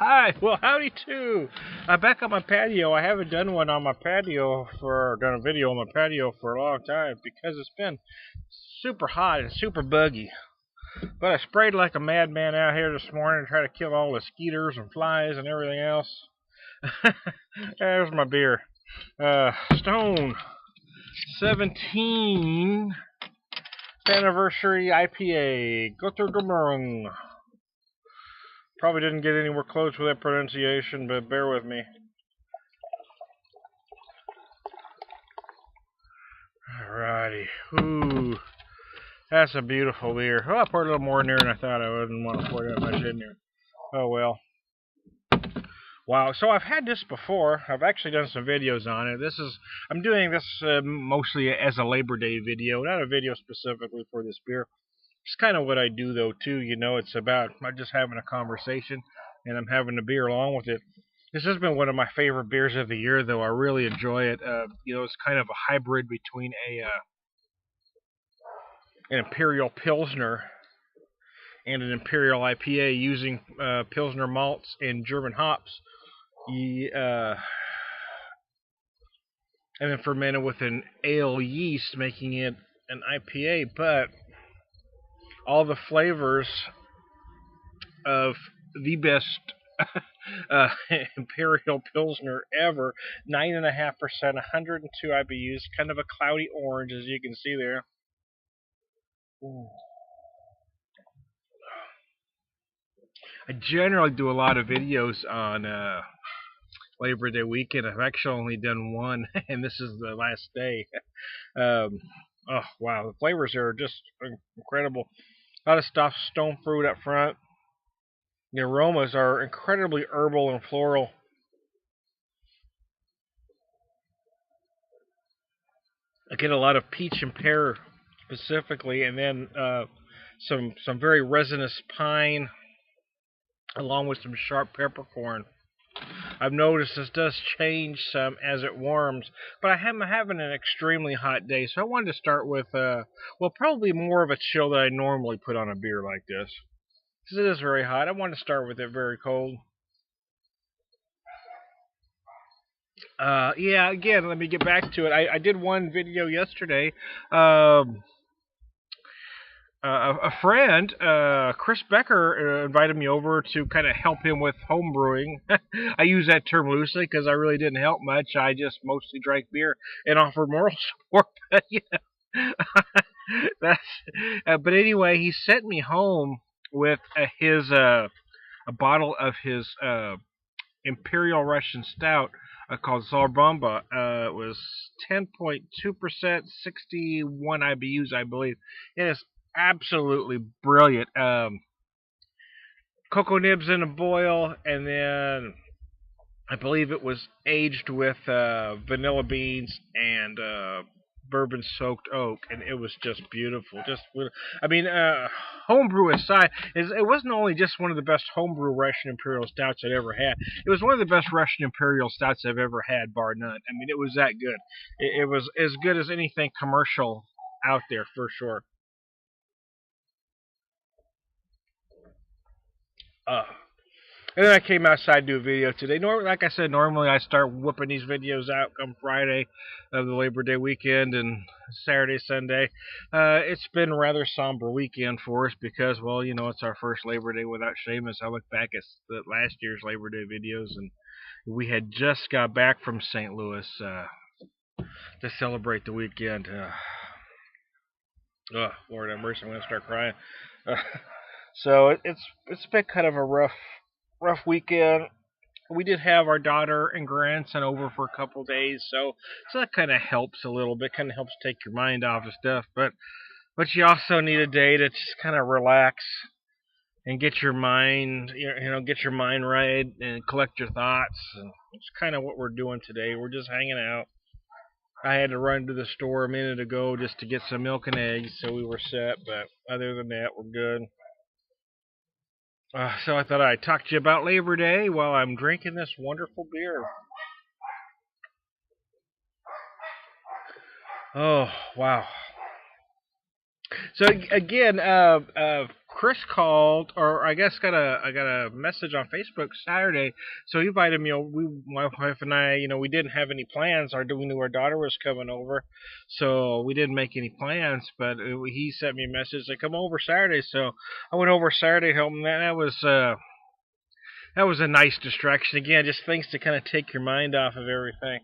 Hi, well, howdy too. I'm back on my patio. I haven't done one on my patio done a video on my patio for a long time because it's been super hot and super buggy. But I sprayed like a madman out here this morning to try to kill all the skeeters and flies and everything else. There's my beer. Stone 17th anniversary IPA. Gotterdammerung. Probably didn't get anywhere close with that pronunciation, but bear with me. Alrighty. Ooh. That's a beautiful beer. Oh, I poured a little more in there than I thought I wouldn't want to pour that much in there. Oh well. Wow. So I've had this before. I've actually done some videos on it. I'm doing this mostly as a Labor Day video, not a video specifically for this beer. It's kind of what I do though too. It's about not just having a conversation, and I'm having a beer along with it. This has been one of my favorite beers of the year, though. I really enjoy it. It's kind of a hybrid between an Imperial Pilsner and an Imperial IPA using Pilsner malts and German hops. And then fermented with an ale yeast, making it an IPA. But all the flavors of the best Imperial Pilsner ever. 9.5%, 102 IBUs, kind of a cloudy orange, as you can see there. Ooh. I generally do a lot of videos on Labor Day weekend. I've actually only done one, and this is the last day. Oh, wow. The flavors are just incredible. A lot of stuff, stone fruit up front. The aromas are incredibly herbal and floral. I get a lot of peach and pear specifically, and then some very resinous pine, along with some sharp peppercorn. I've noticed this does change some as it warms, but I'm having an extremely hot day, so I wanted to start with, probably more of a chill than I normally put on a beer like this. Because it is very hot, I wanted to start with it very cold. Yeah, again, let me get back to it. I did one video yesterday. A friend, Chris Becker, invited me over to kind of help him with home brewing. I use that term loosely because I really didn't help much. I just mostly drank beer and offered moral support. But that's. But anyway, he sent me home with a bottle of his Imperial Russian Stout called Zarbomba. It was 10.2%, 61 IBUs, I believe. It is absolutely brilliant. Cocoa nibs in a boil, and then I believe it was aged with vanilla beans and bourbon-soaked oak, and it was just beautiful. Homebrew aside, it wasn't only just one of the best homebrew Russian Imperial Stouts I'd ever had. It was one of the best Russian Imperial Stouts I've ever had, bar none. I mean, it was that good. It was as good as anything commercial out there, for sure. Uh, and then I came outside to do a video today. Like I said, normally I start whipping these videos out come Friday of the Labor Day weekend and Saturday, Sunday. It's been a rather somber weekend for us because, well, it's our first Labor Day without Seamus. I look back at the last year's Labor Day videos, and we had just got back from St. Louis to celebrate the weekend. Lord have mercy, I'm going to start crying. So it's been kind of a rough weekend. We did have our daughter and grandson over for a couple days, so that kind of helps a little bit. Kind of helps take your mind off of stuff, but you also need a day to just kind of relax and get your mind, get your mind right and collect your thoughts. And it's kind of what we're doing today. We're just hanging out. I had to run to the store a minute ago just to get some milk and eggs, so we were set. But other than that, we're good. So I thought I'd talk to you about Labor Day while I'm drinking this wonderful beer. Oh, wow. So again, Chris called, or I got a message on Facebook Saturday. So he invited me. My wife and I, we didn't have any plans. We knew our daughter was coming over, so we didn't make any plans. But he sent me a message to come over Saturday. So I went over Saturday, home, and that was a nice distraction. Again, just things to kind of take your mind off of everything.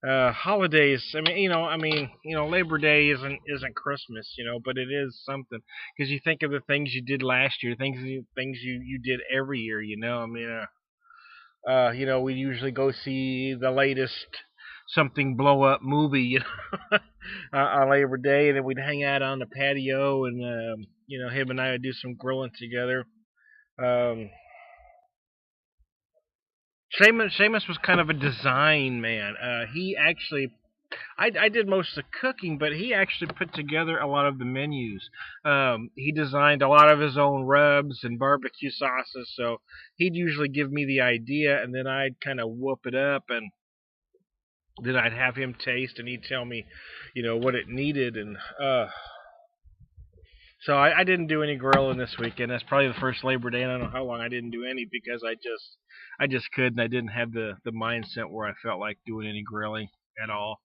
Holidays. Labor Day isn't Christmas, but it is something because you think of the things you did last year, things you did every year. We usually go see the latest something blow up movie, on Labor Day, and then we'd hang out on the patio, and him and I would do some grilling together. Um, Seamus was kind of a design man. He actually I did most of the cooking, but he actually put together a lot of the menus. He designed a lot of his own rubs and barbecue sauces, so he'd usually give me the idea, and then I'd kind of whoop it up, and then I'd have him taste, and he'd tell me, what it needed, and so I didn't do any grilling this weekend. That's probably the first Labor Day, and I don't know how long I didn't do any because I just couldn't. I didn't have the mindset where I felt like doing any grilling at all.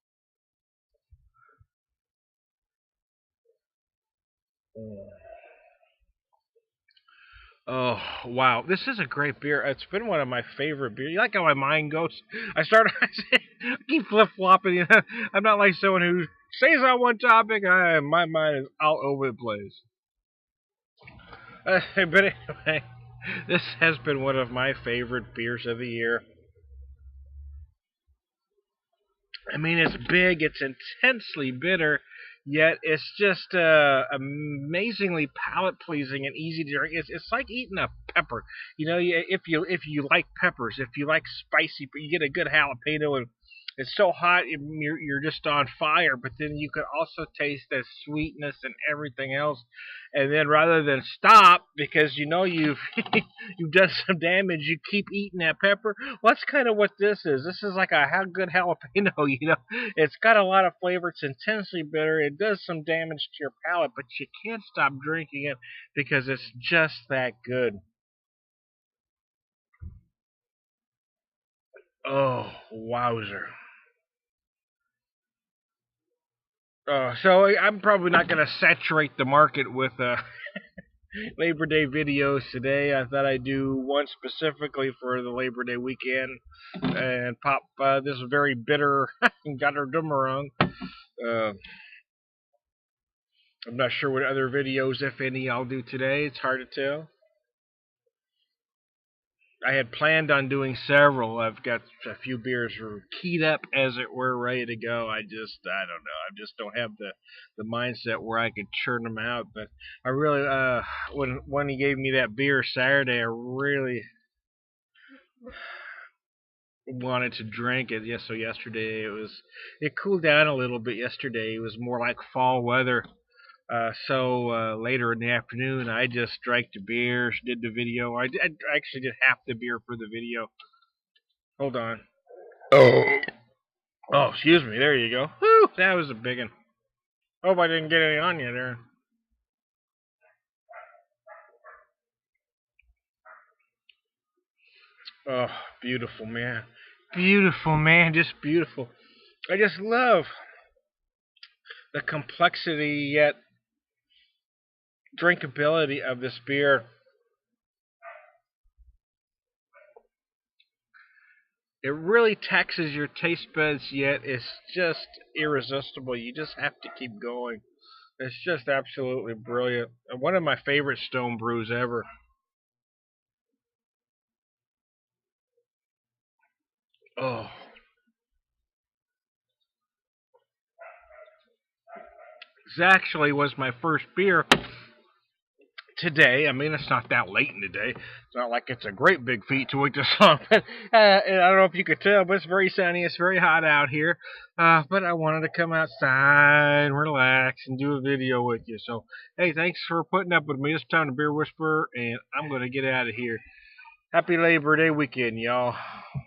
Oh wow, this is a great beer. It's been one of my favorite beers. You like how my mind goes? I keep flip flopping. I'm not like someone who stays on one topic. My mind is all over the place. But anyway, this has been one of my favorite beers of the year. It's big, it's intensely bitter, yet it's just amazingly palate pleasing and easy to drink. It's like eating a pepper. If you like peppers, if you like spicy, but you get a good jalapeno and it's so hot you're just on fire. But then you can also taste the sweetness and everything else. And then rather than stop because you've you've done some damage, you keep eating that pepper. Well, that's kind of what this is. This is like a how good jalapeno. It's got a lot of flavor. It's intensely bitter. It does some damage to your palate, but you can't stop drinking it because it's just that good. Oh, wowzer. So I'm probably not going to saturate the market with Labor Day videos today. I thought I'd do one specifically for the Labor Day weekend and pop this very bitter Gotterdammerung. Uh, I'm not sure what other videos, if any, I'll do today. It's hard to tell. I had planned on doing several. I've got a few beers keyed up, as it were, ready to go. I don't know. I just don't have the mindset where I could churn them out. But I really, when he gave me that beer Saturday, I really wanted to drink it. Yes, so yesterday it cooled down a little bit. Yesterday it was more like fall weather. So later in the afternoon, I just drank the beers, did the video. I actually did half the beer for the video. Hold on. Oh, oh, excuse me. There you go. Whew, that was a big one. Hope I didn't get any on you there. Oh, beautiful man, beautiful man, just beautiful. I just love the complexity yet drinkability of this beer. It really taxes your taste buds, yet it's just irresistible. You just have to keep going. It's just absolutely brilliant. One of my favorite stone brews ever. Oh, this actually was my first beer today. It's not that late in the day. It's not like it's a great big feat to wait this long. But I don't know if you could tell, but it's very sunny. It's very hot out here. But I wanted to come outside and relax and do a video with you. So, hey, thanks for putting up with me. It's time to Beer Whisperer, and I'm going to get out of here. Happy Labor Day weekend, y'all.